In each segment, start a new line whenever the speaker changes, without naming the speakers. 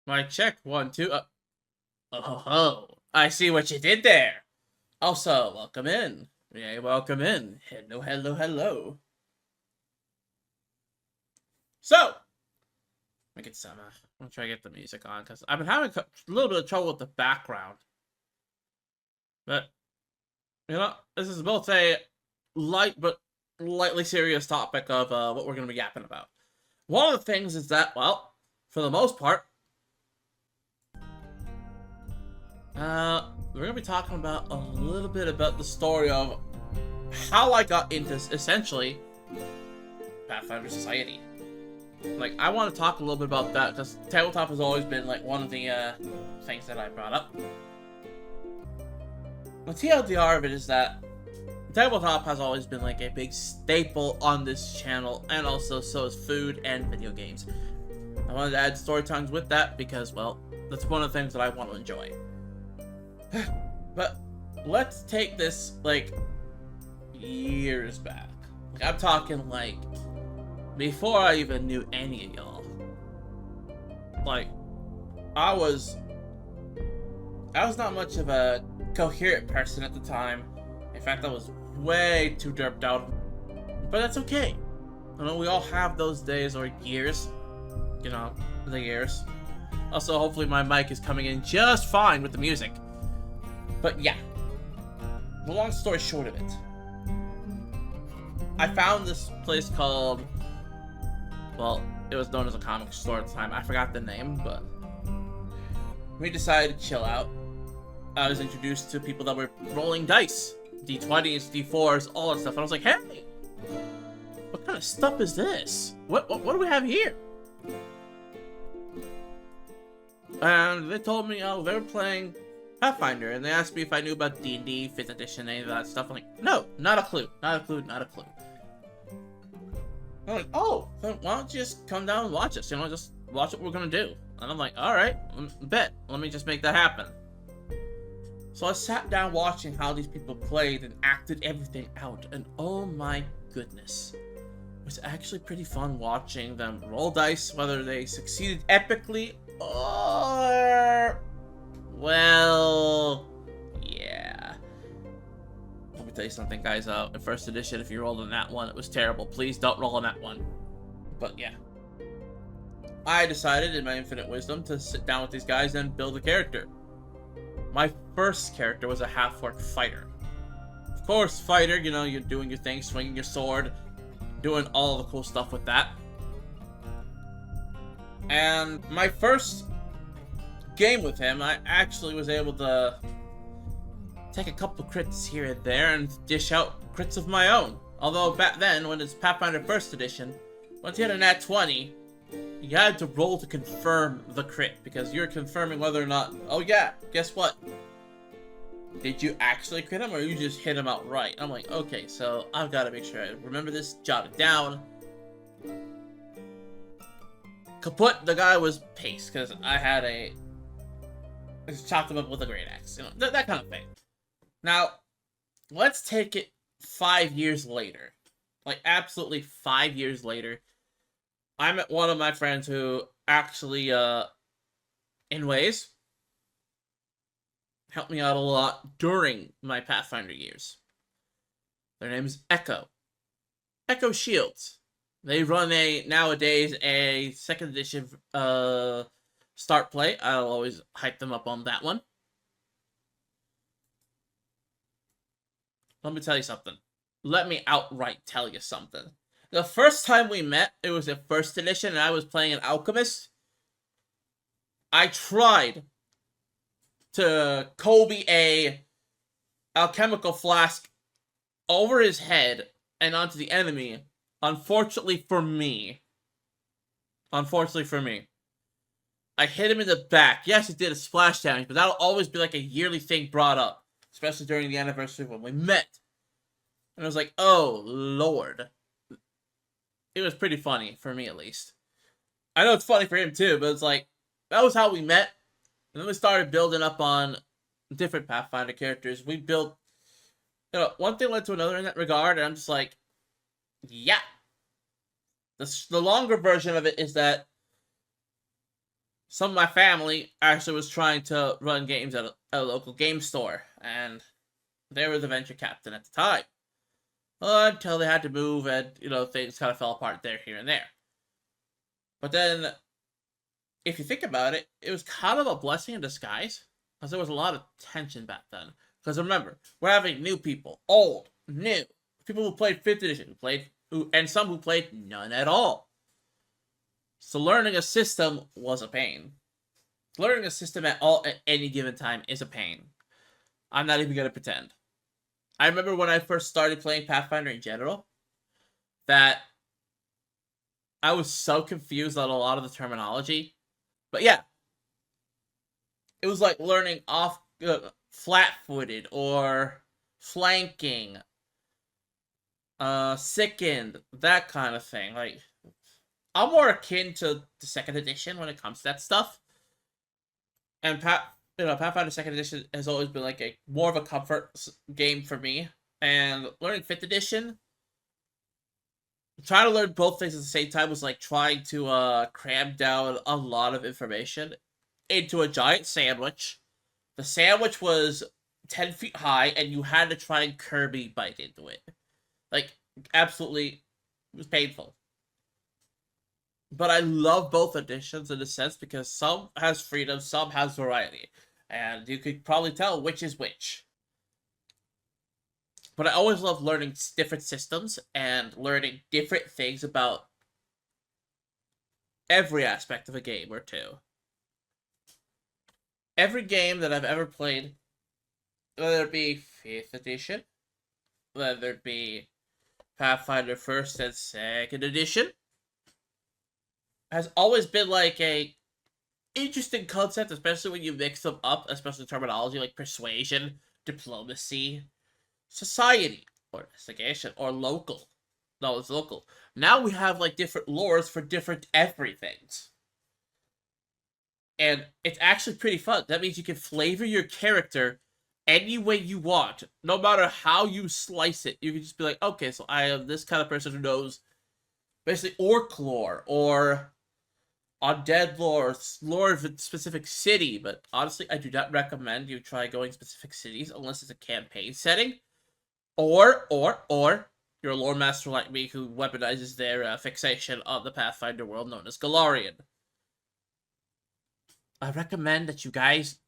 Mic check. 1, 2. Oh, I see what you did there. Also, welcome in. Yeah, welcome in. Hello, hello, hello. So, let me get some. I'm trying to get the music on because I've been having a little bit of trouble with the background. But this is both a light but lightly serious topic of what we're going to be yapping about. One of the things is that, well, for the most part, we're gonna be talking about a little bit about the story of how I got into essentially Pathfinder Society. Like, I want to talk a little bit about that because tabletop has always been like one of the things that I brought up. The TLDR of it is that tabletop has always been like a big staple on this channel, and also so is food and video games. I wanted to add story times with that because, well, that's one of the things that I want to enjoy. But let's take this like years back. Like, I'm talking like before I even knew any of y'all. Like, I was not much of a coherent person at the time. In fact, I was way too derped out. But that's okay. You know, we all have those days or years. You know, the years. Also, hopefully my mic is coming in just fine with the music. But yeah, the long story short of it, I found this place called, well, it was known as a comic store at the time. I forgot the name, but we decided to chill out. I was introduced to people that were rolling dice, D20s, D4s, all that stuff, and I was like, hey, what kind of stuff is this? What do we have here? And they told me, oh, they were playing Pathfinder, and they asked me if I knew about D&D, 5th edition, any of that stuff. I'm like, no, not a clue, not a clue, not a clue. I'm like, oh, then why don't you just come down and watch us, just watch what we're gonna do. And I'm like, alright, bet, let me just make that happen. So I sat down watching how these people played and acted everything out, and oh my goodness. It was actually pretty fun watching them roll dice, whether they succeeded epically or... well, yeah. Let me tell you something, guys. In first edition, if you rolled on that one, it was terrible. Please don't roll on that one. But yeah. I decided, in my infinite wisdom, to sit down with these guys and build a character. My first character was a half-orc fighter. Of course, fighter, you're doing your thing, swinging your sword, doing all the cool stuff with that. And my first game with him, I actually was able to take a couple crits here and there and dish out crits of my own. Although back then, when it's Pathfinder 1st edition, once you had a nat 20, you had to roll to confirm the crit, because you're confirming whether or not, oh yeah, guess what? Did you actually crit him, or you just hit him outright? I'm like, okay, so I've got to make sure I remember this, jot it down. Kaput, the guy was paced, because I just chopped him up with a great axe, that kind of thing. Now, let's take it 5 years later. Like, absolutely 5 years later. I met one of my friends who actually, in ways, helped me out a lot during my Pathfinder years. Their name is Hecc. Hecc Shields. They run nowadays a 2nd edition, start play. I'll always hype them up on that one. Let me tell you something. Let me outright tell you something. The first time we met, it was in 1st edition, and I was playing an alchemist. I tried to Kobe a alchemical flask over his head and onto the enemy. Unfortunately for me, I hit him in the back. Yes, it did a splash damage, but that'll always be like a yearly thing brought up, especially during the anniversary when we met. And I was like, oh, Lord. It was pretty funny, for me at least. I know it's funny for him too, but it's like, that was how we met. And then we started building up on different Pathfinder characters. We built, one thing led to another in that regard, and I'm just like, yeah. The longer version of it is that some of my family actually was trying to run games at a local game store, and they were the venture captain at the time. Until they had to move, and things kind of fell apart there, here, and there. But then, if you think about it, it was kind of a blessing in disguise, because there was a lot of tension back then. Because remember, we're having new people, old, new, people who played 5th edition, and some who played none at all. So learning a system was a pain. Learning a system at any given time is a pain. I'm not even gonna pretend. I remember when I first started playing Pathfinder in general, that I was so confused on a lot of the terminology. But yeah, it was like learning off flat-footed or flanking, sickened, that kind of thing. Like, I'm more akin to the 2nd edition when it comes to that stuff. And Pathfinder 2nd edition has always been like more of a comfort game for me. And learning 5th edition, trying to learn both things at the same time was like trying to cram down a lot of information into a giant sandwich. The sandwich was 10 feet high, and you had to try and Kirby bite into it. Like, absolutely, it was painful. But I love both editions in a sense, because some has freedom, some has variety. And you could probably tell which is which. But I always love learning different systems and learning different things about every aspect of a game or two. Every game that I've ever played, whether it be 5th edition, whether it be Pathfinder 1st and 2nd edition, has always been like a interesting concept, especially when you mix them up, especially terminology like persuasion, diplomacy, society, or investigation, or local. No, it's local. Now we have like different lores for different everythings. And it's actually pretty fun. That means you can flavor your character any way you want, no matter how you slice it. You can just be like, okay, so I am this kind of person who knows basically orc lore, or undead lore of a specific city. But honestly, I do not recommend you try going specific cities unless it's a campaign setting, or you're a lore master like me who weaponizes their fixation on the Pathfinder world known as Galarian. I recommend that you guys,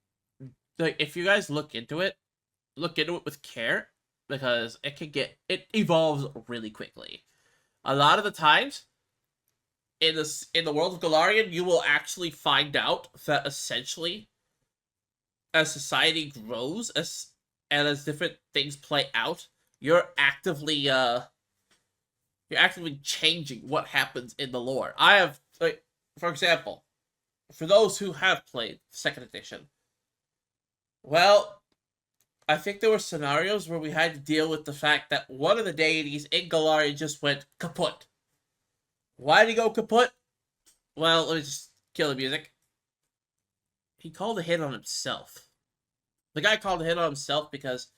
like, if you guys look into it with care, because it evolves really quickly. A lot of the times, in the world of Galarian, you will actually find out that essentially, as society grows, and as different things play out, you're actively changing what happens in the lore. I have, like, for example, for those who have played 2nd edition, well, I think there were scenarios where we had to deal with the fact that one of the deities in Galarian just went kaput. Why did he go kaput? Well, let me just kill the music. He called a hit on himself. The guy called a hit on himself because,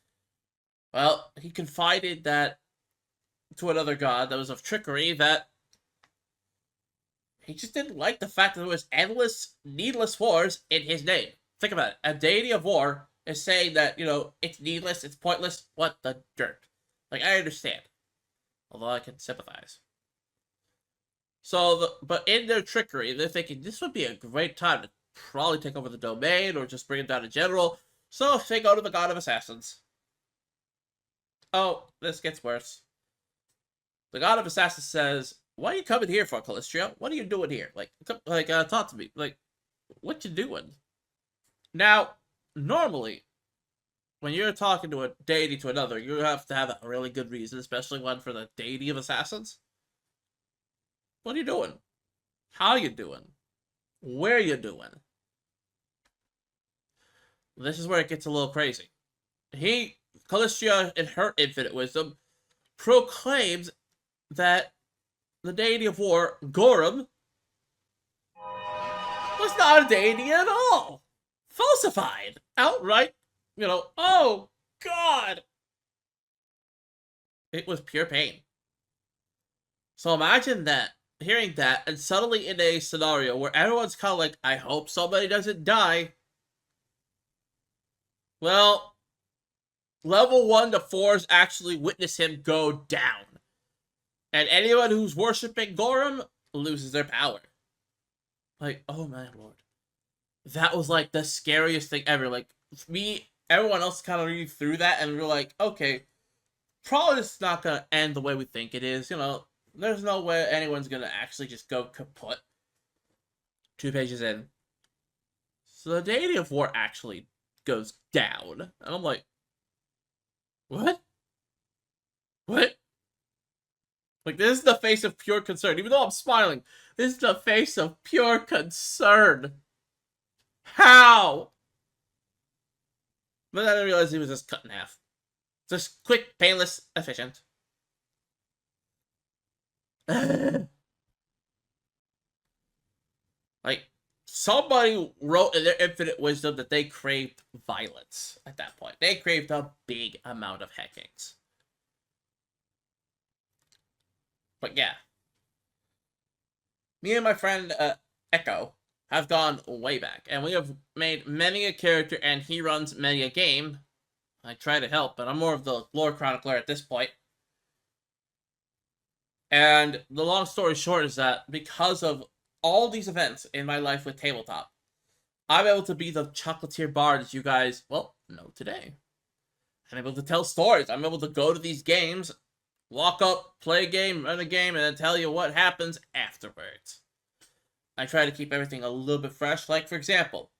well, he confided that to another god that was of trickery, that he just didn't like the fact that there was endless, needless wars in his name. Think about it. A deity of war is saying that, it's needless, it's pointless. What the dirt? Like, I understand. Although I can sympathize. But in their trickery, they're thinking this would be a great time to probably take over the domain or just bring it down in general. So they go to the God of Assassins. Oh, this gets worse. The God of Assassins says, "What are you coming here for, Callistria? What are you doing here? Talk to me. Like, what you doing?" Now, normally, when you're talking to a deity to another, you have to have a really good reason, especially one for the deity of assassins. What are you doing? How are you doing? Where are you doing? This is where it gets a little crazy. Callistria, in her infinite wisdom, proclaims that the deity of war, Gorum, was not a deity at all. Falsified. Outright, oh, God. It was pure pain. So imagine that hearing that, and suddenly in a scenario where everyone's kind of like, I hope somebody doesn't die. Well, level 1 to 4s actually witness him go down. And anyone who's worshipping Gorham loses their power. Like, oh my lord. That was like the scariest thing ever. Like, me, everyone else kind of read through that and we're like, okay, probably it's not gonna end the way we think it is. You know, there's no way anyone's gonna actually just go kaput. 2 pages in. So the deity of war actually goes down. And I'm like, what? What? Like, this is the face of pure concern. Even though I'm smiling, this is the face of pure concern. How? But then I realized he was just cut in half. Just quick, painless, efficient. Like, somebody wrote in their infinite wisdom that they craved violence at that point. They craved a big amount of hackings. But yeah. Me and my friend Hecc have gone way back, and we have made many a character, and he runs many a game. I try to help, but I'm more of the lore chronicler at this point. And the long story short is that because of all these events in my life with tabletop, I'm able to be the chocolatier bard that you guys, well, know today. I'm able to tell stories. I'm able to go to these games, walk up, play a game, run a game, and then tell you what happens afterwards. I try to keep everything a little bit fresh. Like, for example,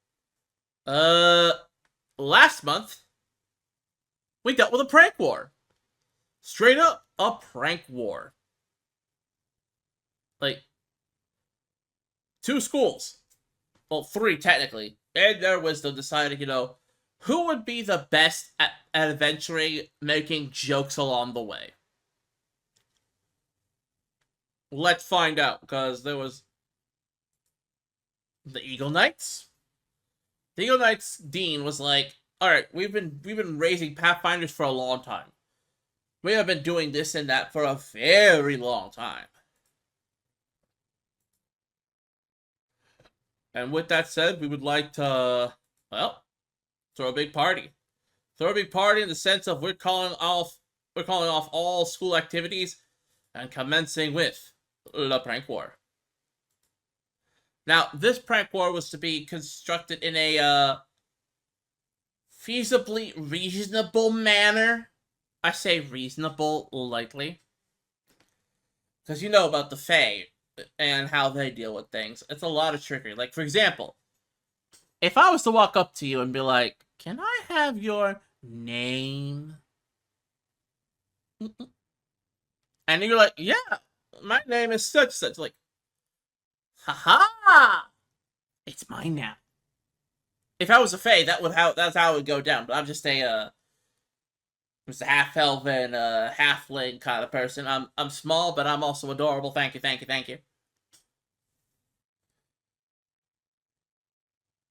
last month, we dealt with a prank war. Straight up, a prank war. Like, 2 schools, well, 3 technically, in their wisdom decided, you know, who would be the best at adventuring, making jokes along the way. Let's find out, because there was the Eagle Knights. The Eagle Knights Dean was like, alright, we've been raising Pathfinders for a long time. We have been doing this and that for a very long time. And with that said, we would like to, well, throw a big party. Throw a big party in the sense of we're calling off all school activities and commencing with the prank war. Now, this prank war was to be constructed in a feasibly reasonable manner. I say reasonable lightly. Because you know about the Fae and how they deal with things. It's a lot of trickery. Like, for example, if I was to walk up to you and be like, can I have your name? And you're like, yeah, my name is such. Like, haha! It's mine now. If I was a Fae, that's how it would go down. But I'm just a half-elven, halfling kind of person. I'm small, but I'm also adorable. Thank you.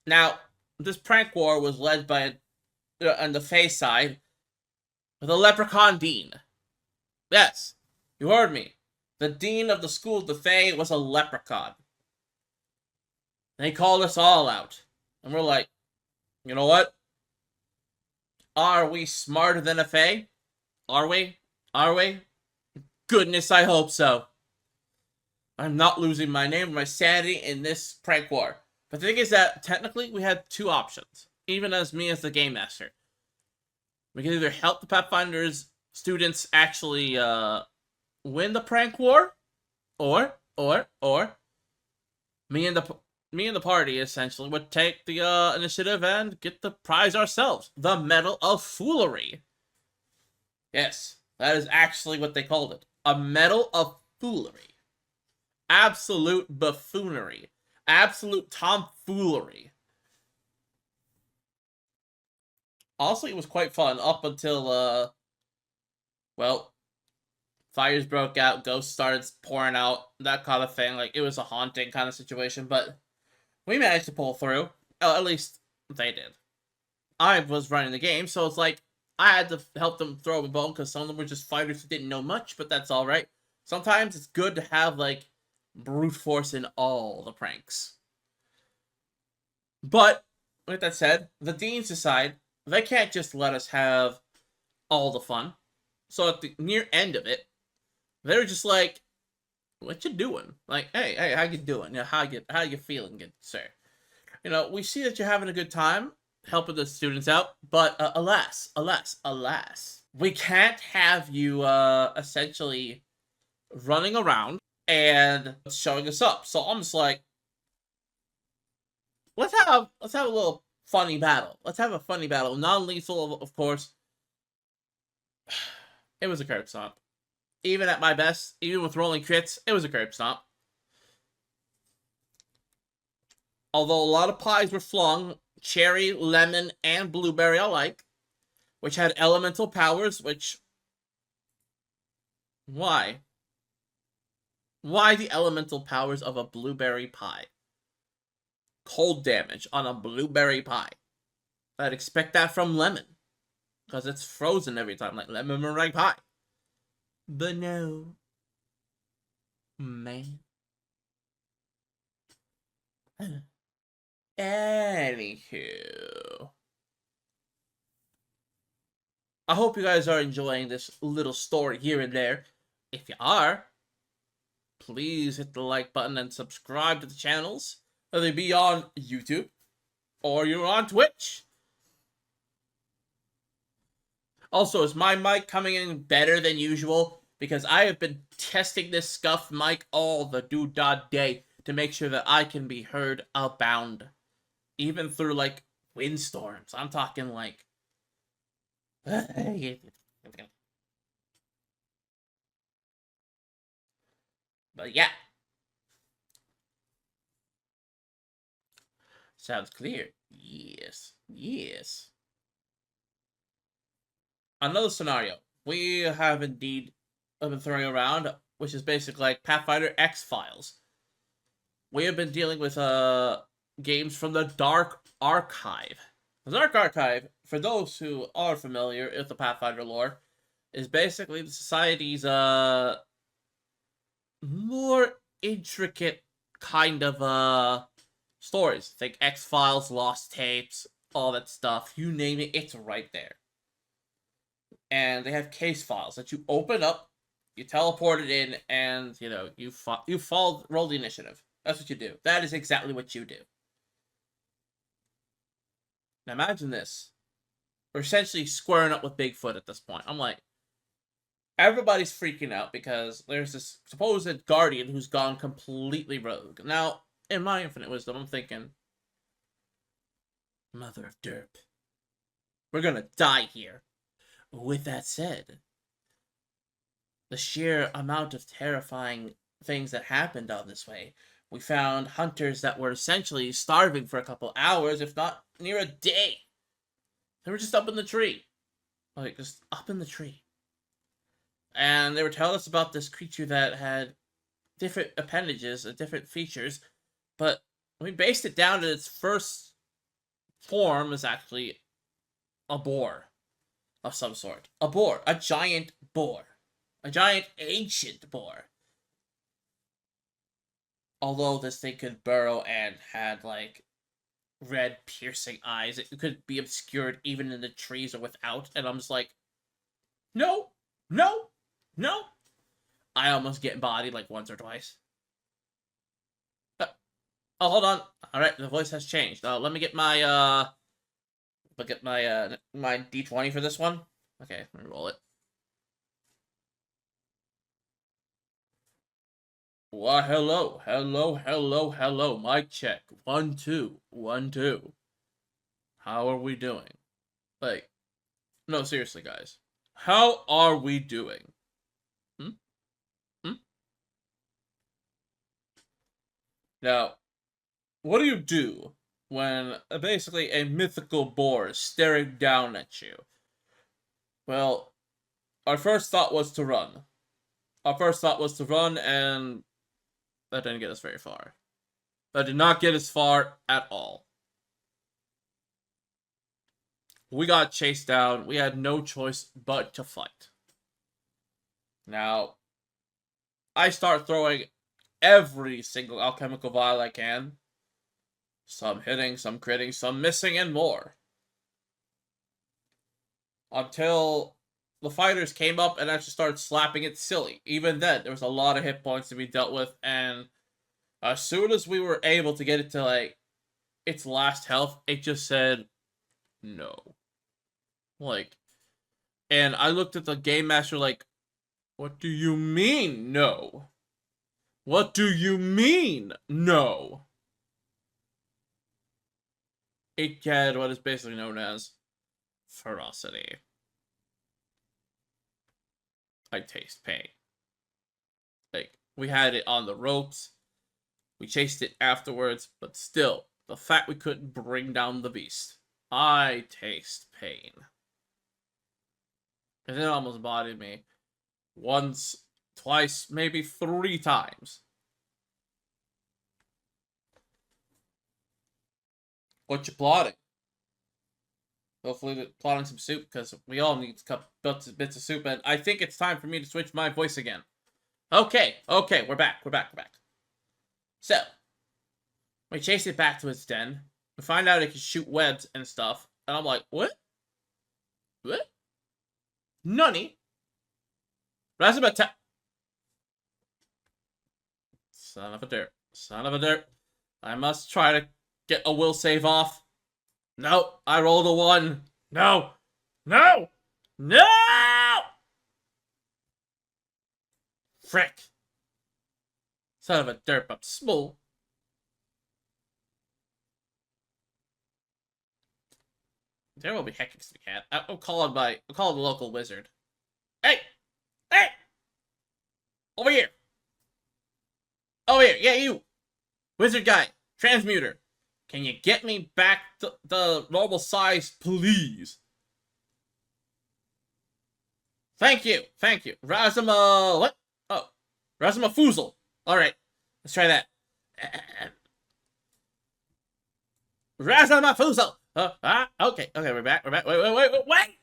Now, this prank war was led by, on the Fae side, with a leprechaun dean. Yes, you heard me. The dean of the school of the Fae was a leprechaun. They called us all out. And we're like, you know what? Are we smarter than a Fae? Are we? Are we? Goodness, I hope so. I'm not losing my name or my sanity in this prank war. But the thing is that, technically, we had 2 options. Even as me as the game master. We can either help the Pathfinders students actually, win the prank war. Or me and the party, essentially, would take the, initiative and get the prize ourselves. The Medal of Foolery. Yes, that is actually what they called it. A Medal of Foolery. Absolute buffoonery. Absolute tomfoolery. Honestly, it was quite fun up until, well, fires broke out, ghosts started pouring out, that kind of thing. Like, it was a haunting kind of situation, but we managed to pull through. At least, they did. I was running the game, so it's like, I had to help them throw a bone, because some of them were just fighters who didn't know much, but that's alright. Sometimes it's good to have, like, brute force in all the pranks. But with that said, the deans decide they can't just let us have all the fun. So at the near end of it, they're just like, "What you doing? Like, hey, how you doing? You know, how you feeling, good sir? You know, we see that you're having a good time helping the students out, but alas, we can't have you essentially running around and showing us up." So I'm just like, let's have a little funny battle. Let's have a funny battle, non-lethal, of course. It was a curb stomp. Even at my best, even with rolling crits, it was a curb stomp. Although a lot of pies were flung, cherry, lemon, and blueberry alike, which had elemental powers, which... Why? Why the elemental powers of a blueberry pie? Cold damage on a blueberry pie. I'd expect that from lemon, because it's frozen every time, like lemon meringue pie. But no. Man. Anywho. I hope you guys are enjoying this little story here and there. If you are, please hit the like button and subscribe to the channels, whether they be on YouTube or you're on Twitch. Also, is my mic coming in better than usual? Because I have been testing this scuffed mic all the day to make sure that I can be heard abound. Even through, like, windstorms. I'm talking, like... But yeah. Sounds clear. Yes. Yes. Another scenario we have indeed been throwing around, which is basically like Pathfinder X-Files. We have been dealing with games from the Dark Archive. The Dark Archive, for those who are familiar with the Pathfinder lore, is basically the society's more intricate kind of stories. Think X-Files, Lost Tapes, all that stuff. You name it, it's right there. And they have case files that you open up, you teleport it in, and you know you roll the initiative. That's what you do. That is exactly what you do. Now imagine this: we're essentially squaring up with Bigfoot at this point. I'm like, everybody's freaking out because there's this supposed guardian who's gone completely rogue. Now, in my infinite wisdom, I'm thinking, mother of derp, we're gonna die here. With that said, the sheer amount of terrifying things that happened on this way, we found hunters that were essentially starving for a couple hours, if not near a day. They were just up in the tree. Like, just up in the tree. And they were telling us about this creature that had different appendages and different features, but we based it down to its first form is actually a boar of some sort. A boar. A giant boar. A giant ancient boar. Although this thing could burrow and had, like, red piercing eyes, it could be obscured even in the trees or without, and I'm just like, no, no, no. I almost get bodied like once or twice. Oh, hold on. Alright, the voice has changed. Let me get my, my D20 for this one. Okay, let me roll it. Why, hello. Mic check. 1, 2, 1, 2. How are we doing? Like, no, seriously, guys. How are we doing? Hmm? Hmm? Now, what do you do when basically a mythical boar is staring down at you? Well, our first thought was to run. And that didn't get us very far. That did not get us far at all. We got chased down. We had no choice but to fight. Now, I start throwing every single alchemical vial I can. Some hitting, some critting, some missing, and more. Until the fighters came up and actually started slapping it silly. Even then, there was a lot of hit points to be dealt with, and as soon as we were able to get it to, like, its last health, it just said, no. Like, and I looked at the game master like, what do you mean, no? What do you mean, no? It had what is basically known as ferocity. I taste pain. Like, we had it on the ropes. We chased it afterwards, but still, the fact we couldn't bring down the beast. I taste pain. And it almost bothered me. Once, twice, maybe 3 times. What you plotting? Hopefully plotting some soup, because we all need bits of soup, and I think it's time for me to switch my voice again. Okay, we're back. So, we chase it back to its den. We find out it can shoot webs and stuff, and I'm like, what? What? Nani? Razabata. Son of a dirt. I must try to get a will save off. No, I rolled a 1. No! Frick. Son of a dirt, but small. There will be Hecc to the cat. I'll call the local wizard. Hey! Over here! Yeah, you! Wizard guy, transmuter. Can you get me back to the normal size, please? Thank you. Razama... What? Oh. Razama Foozle. Alright. Let's try that. Razama Foozle. Okay, we're back. Wait!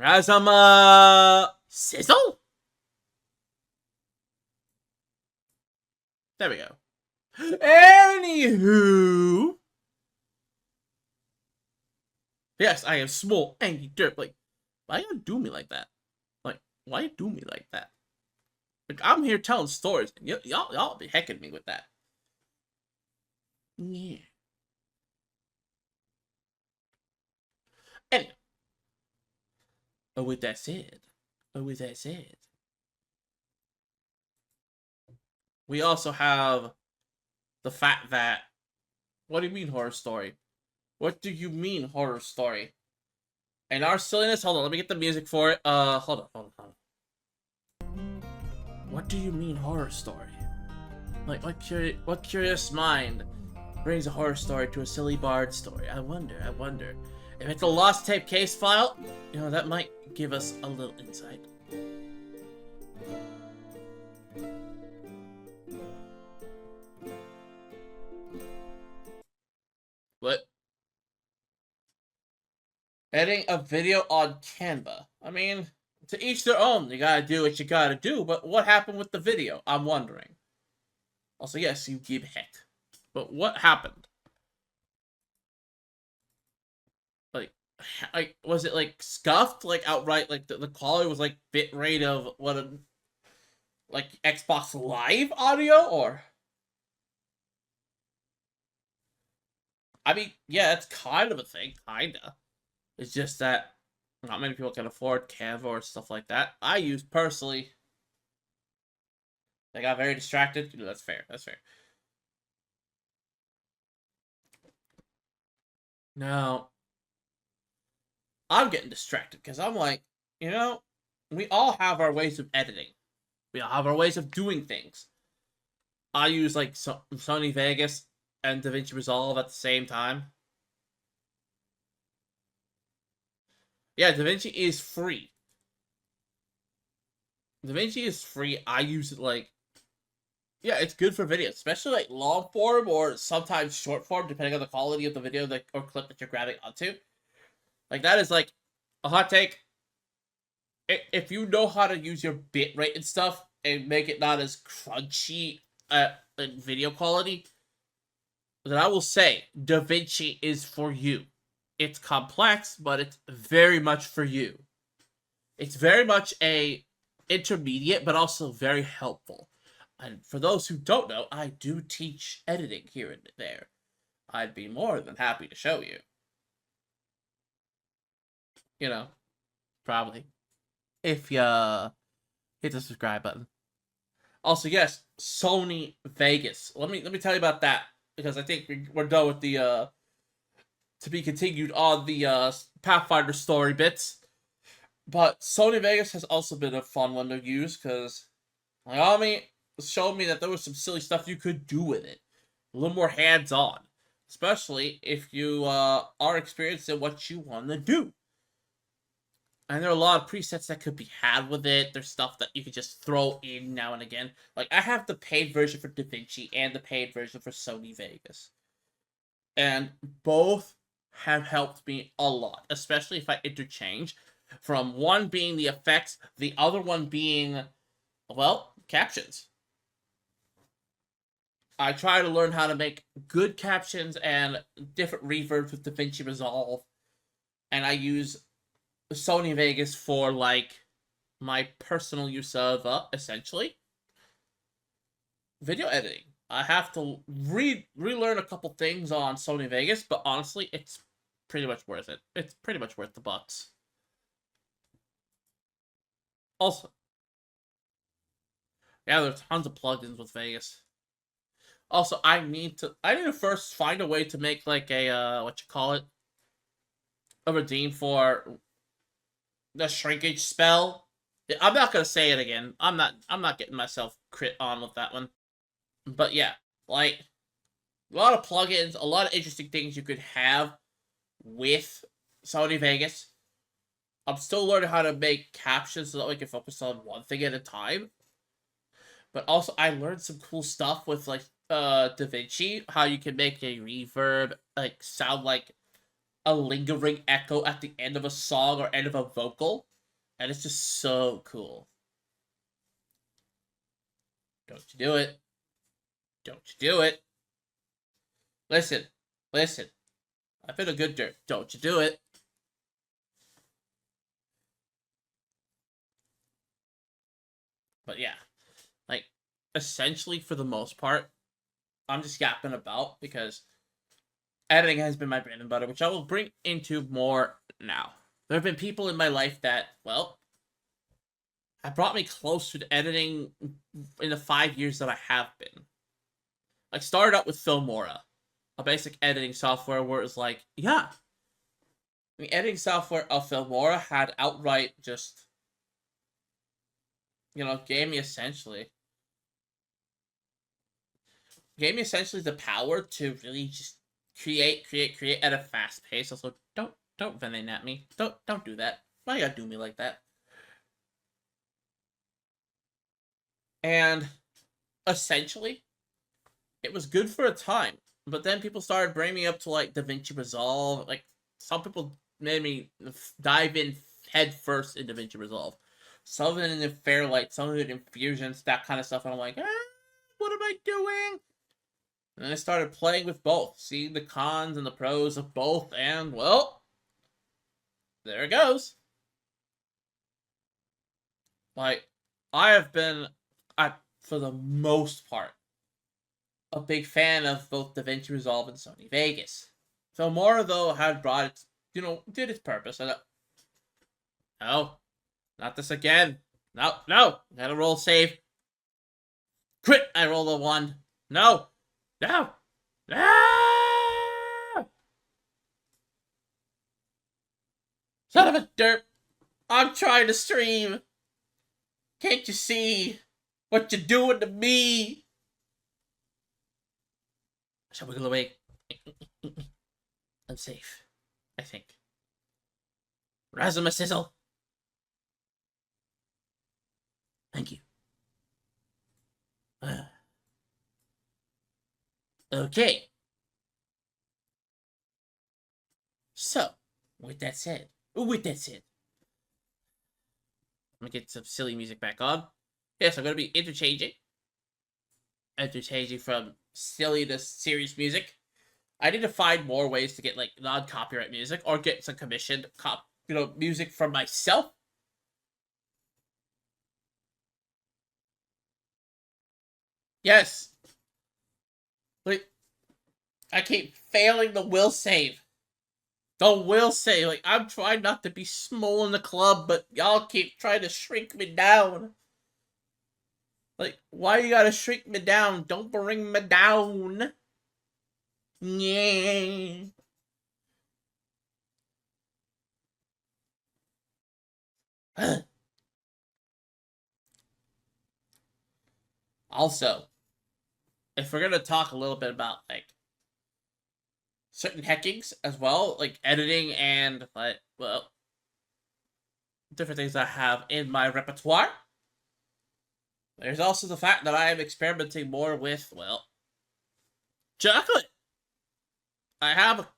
Razama... Sizzle? There we go. Anywho. Yes, I am small, angry dirt. Like, why you do me like that? Like, I'm here telling stories, and y'all be hecking me with that. Yeah. Anyway. With that said, we also have the fact that, what do you mean horror story? What do you mean horror story? And our silliness, hold on, let me get the music for it. Hold on. What do you mean horror story? Like, what curious mind brings a horror story to a silly bard story? I wonder. If it's a lost tape case file, that might give us a little insight. What? Editing a video on Canva. I mean, to each their own. You gotta do what you gotta do, but what happened with the video? I'm wondering. Also, yes, you give Hecc. But what happened? Like, was it, like, scuffed? Like, outright, like, the quality was, like, bit rate of what a... like, Xbox Live audio, or... I mean, yeah, it's kind of a thing, kinda. It's just that not many people can afford Canva or stuff like that. I use personally. I got very distracted. That's fair. Now, I'm getting distracted because I'm like, we all have our ways of editing. We all have our ways of doing things. I use, like, Sony Vegas and DaVinci Resolve at the same time. Yeah, DaVinci is free. I use it, like... Yeah, it's good for video, especially, like, long form or sometimes short form, depending on the quality of the video or clip that you're grabbing onto. Like, that is, like, a hot take. If you know how to use your bitrate and stuff, and make it not as crunchy in video quality, then I will say DaVinci is for you. It's complex, but it's very much for you. It's very much a intermediate, but also very helpful. And for those who don't know, I do teach editing here and there. I'd be more than happy to show you. You know, probably. If you hit the subscribe button. Also, yes, Sony Vegas. Let me tell you about that, because I think we're done with the to be continued on the Pathfinder story bits. But Sony Vegas has also been a fun one to use, because Miami showed me that there was some silly stuff you could do with it. A little more hands-on. Especially if you are experienced in what you want to do. And there are a lot of presets that could be had with it. There's stuff that you could just throw in now and again. Like, I have the paid version for DaVinci and the paid version for Sony Vegas. And both have helped me a lot, especially if I interchange. From one being the effects, the other one being, well, captions. I try to learn how to make good captions and different reverbs with DaVinci Resolve. And I use Sony Vegas for, like, my personal use of, essentially, video editing. I have to relearn a couple things on Sony Vegas, but honestly, it's pretty much worth it. It's pretty much worth the bucks. Also, yeah, there's tons of plugins with Vegas. Also, I need to first find a way to make, like, a, what you call it? A redeem for the shrinkage spell. I'm not gonna say it again. I'm not getting myself crit on with that one. But yeah, like, a lot of plugins, a lot of interesting things you could have with Sony Vegas. I'm still learning how to make captions so that we can focus on one thing at a time. But also, I learned some cool stuff with, like, DaVinci, how you can make a reverb, like, sound like a lingering echo at the end of a song or end of a vocal. And it's just so cool. Don't you do it. Don't you do it. Listen. Listen. I've been a good dirt. Don't you do it. But yeah. Like, essentially, for the most part, I'm just yapping about because editing has been my bread and butter, which I will bring into more now. There have been people in my life that, well, have brought me closer to editing in the 5 years that I have been. I started out with Filmora, a basic editing software where it was like, yeah, the editing software of Filmora had outright just, gave me essentially the power to really just create at a fast pace. Also, don't venom at me. Don't do that. Why you gotta do me like that? And essentially, it was good for a time. But then people started bringing me up to, like, DaVinci Resolve. Like, some people made me dive in head first in DaVinci Resolve. Some of it in Fairlight, some of it in Fusions, that kind of stuff. And I'm like, what am I doing? And then I started playing with both, seeing the cons and the pros of both, and, well, there it goes. Like, I have been, for the most part, a big fan of both DaVinci Resolve and Sony Vegas. Filmora, though, had brought its, did its purpose. And no, not this again. No, gotta roll save. Crit, I roll a 1. No. Son of a derp. I'm trying to stream. Can't you see what you're doing to me? Shall we go away? I'm safe, I think. Razuma Sizzle. Thank you. Okay. So, with that said, let me get some silly music back on. Yes, I'm going to be interchanging from silly to serious music. I need to find more ways to get like non-copyright music or get some commissioned music from myself. Yes, like I keep failing the will save. The will save. Like I'm trying not to be small in the club, but y'all keep trying to shrink me down. Like, why you gotta shrink me down? Don't bring me down. Yeah. Also, if we're gonna talk a little bit about like certain hackings as well, like editing and like different things I have in my repertoire. There's also the fact that I am experimenting more with chocolate. I have a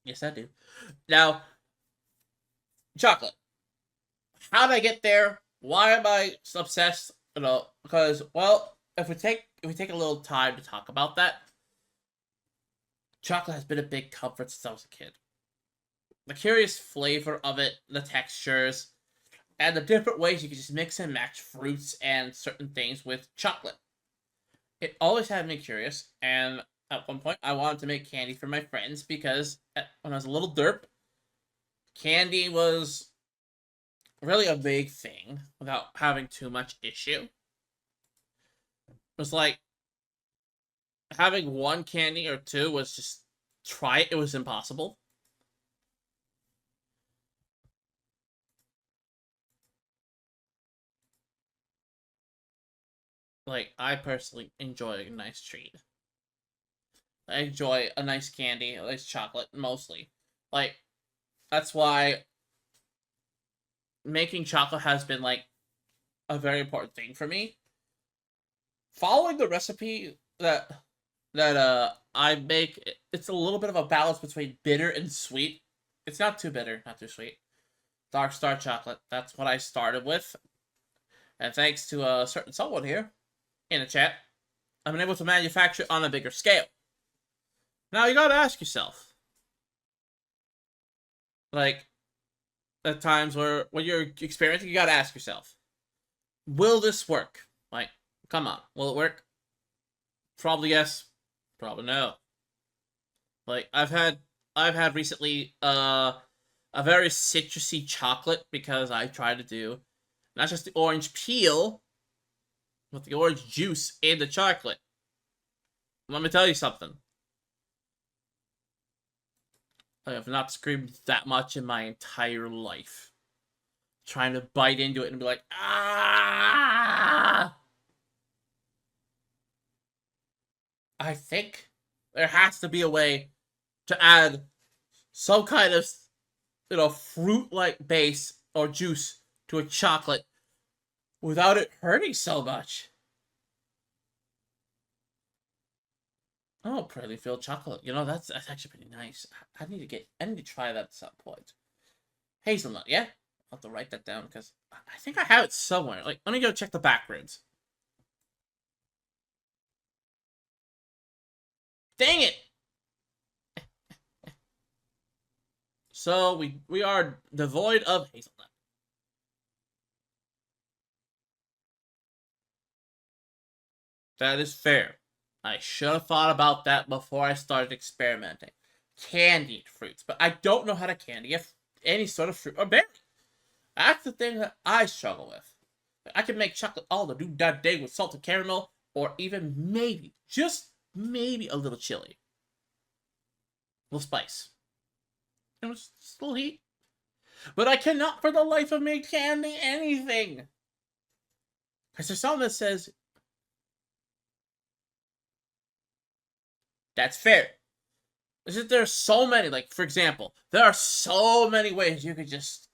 yes, I do. Now, chocolate. How did I get there? Why am I so obsessed? Because if we take a little time to talk about that, chocolate has been a big comfort since I was a kid. The curious flavor of it, the textures, and the different ways you can just mix and match fruits and certain things with chocolate. It always had me curious, and at one point I wanted to make candy for my friends because when I was a little derp, candy was really a big thing without having too much issue. It was like having one candy or two was just try it. It was impossible. Like I personally enjoy a nice treat. I enjoy a nice candy, a nice chocolate mostly. Like that's why making chocolate has been like a very important thing for me. Following the recipe that I make, it's a little bit of a balance between bitter and sweet. It's not too bitter, not too sweet. Dark Star chocolate. That's what I started with, and thanks to a certain someone here in the chat, I've been able to manufacture it on a bigger scale. Now you gotta ask yourself, like at times where when you're experimenting, you gotta ask yourself, will this work? Like, come on, will it work? Probably yes, probably no. Like I've had recently a very citrusy chocolate because I tried to do not just the orange peel, but the orange juice in the chocolate. Let me tell you something. I have not screamed that much in my entire life. Trying to bite into it and be like, ah! I think there has to be a way to add some kind of, fruit-like base or juice to a chocolate without it hurting so much. Oh, pretty filled chocolate. That's actually pretty nice. I need to try that at some point. Hazelnut, yeah? I'll have to write that down because I think I have it somewhere. Like, let me go check the backgrounds. Dang it! So we are devoid of hazelnut. That is fair. I should have thought about that before I started experimenting. Candied fruits, but I don't know how to candy any sort of fruit or berry. That's the thing that I struggle with. I can make chocolate all the do that day with salted caramel, or even maybe, just maybe, a little chili, a little spice. Just a little heat. But I cannot for the life of me candy anything. Because there's something that says, that's fair. There's so many, like, for example, there are so many ways you could just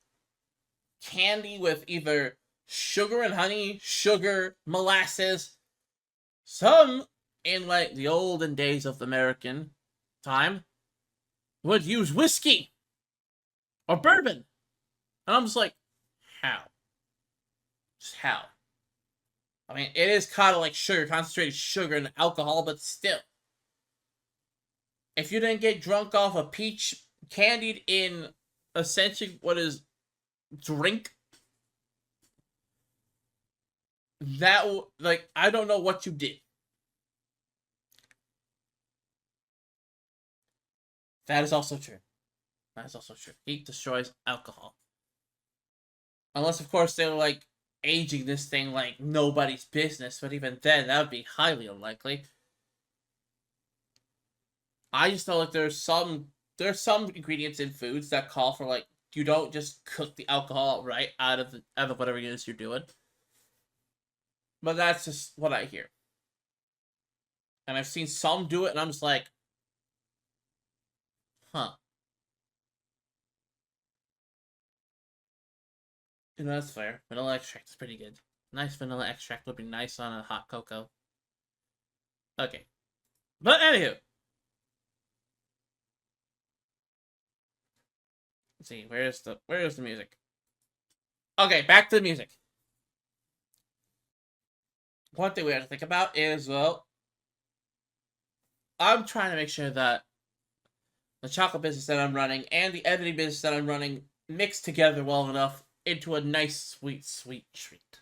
candy with either sugar and honey, sugar, molasses. Some, in like the olden days of American time, would use whiskey or bourbon. And I'm just like, how? Just how? I mean, it is kind of like sugar, concentrated sugar and alcohol, but still. If you didn't get drunk off a peach candied in essentially what is drink, that like I don't know what you did. That is also true. That is also true. Heat destroys alcohol. Unless, of course, they were like aging this thing like nobody's business, but even then, that would be highly unlikely. I just know like there's some ingredients in foods that call for like you don't just cook the alcohol right out of whatever it is you're doing. But that's just what I hear. And I've seen some do it, and I'm just like, huh. You know, that's fair. Vanilla extract is pretty good. Nice vanilla extract would be nice on a hot cocoa. Okay. But anywho. Let's see, where's the music? Okay, back to the music. One thing we have to think about is, well, I'm trying to make sure that the chocolate business that I'm running and the editing business that I'm running mix together well enough into a nice, sweet, sweet treat.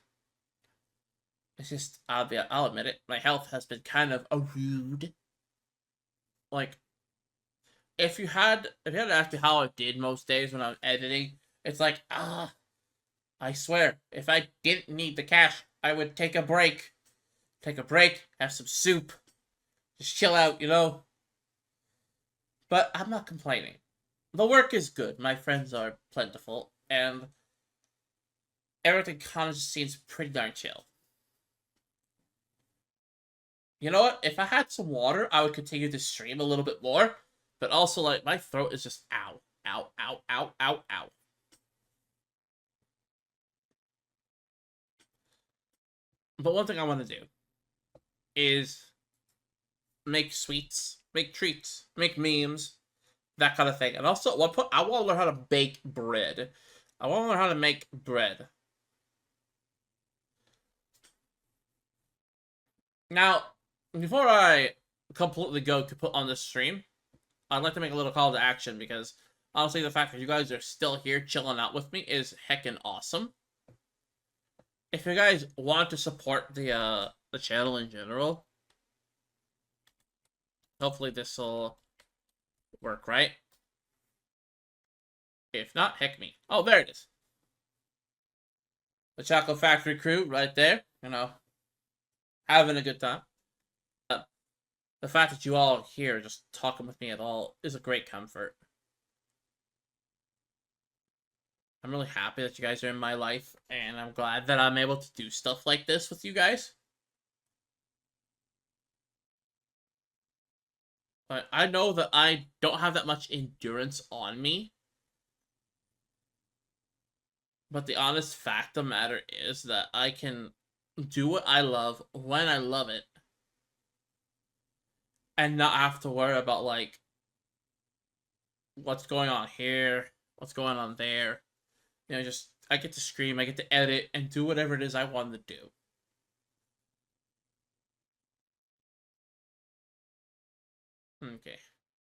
It's just, I'll admit it, my health has been kind of a rude. Like, if you had asked me how I did most days when I'm editing, it's like, I swear, if I didn't need the cash, I would take a break. Take a break, have some soup, just chill out, you know? But I'm not complaining. The work is good, my friends are plentiful, and everything kind of just seems pretty darn chill. You know what? If I had some water, I would continue to stream a little bit more, but also, like, my throat is just ow, ow, ow, ow, ow, ow. But one thing I want to do is make sweets, make treats, make memes, that kind of thing. And also, I want to learn how to bake bread. I want to learn how to make bread. Now, before I completely go to put on the stream, I'd like to make a little call to action because honestly, the fact that you guys are still here chilling out with me is heckin' awesome. If you guys want to support the channel in general, hopefully this will work, right? If not, heck me. Oh, there it is. The Chocolate Factory crew right there, you know, having a good time. The fact that you all are here just talking with me at all is a great comfort. I'm really happy that you guys are in my life, and I'm glad that I'm able to do stuff like this with you guys. But I know that I don't have that much endurance on me. But the honest fact of the matter is that I can do what I love when I love it and not have to worry about, like, what's going on here, what's going on there. You know, just, I get to scream, I get to edit, and do whatever it is I want to do. Okay.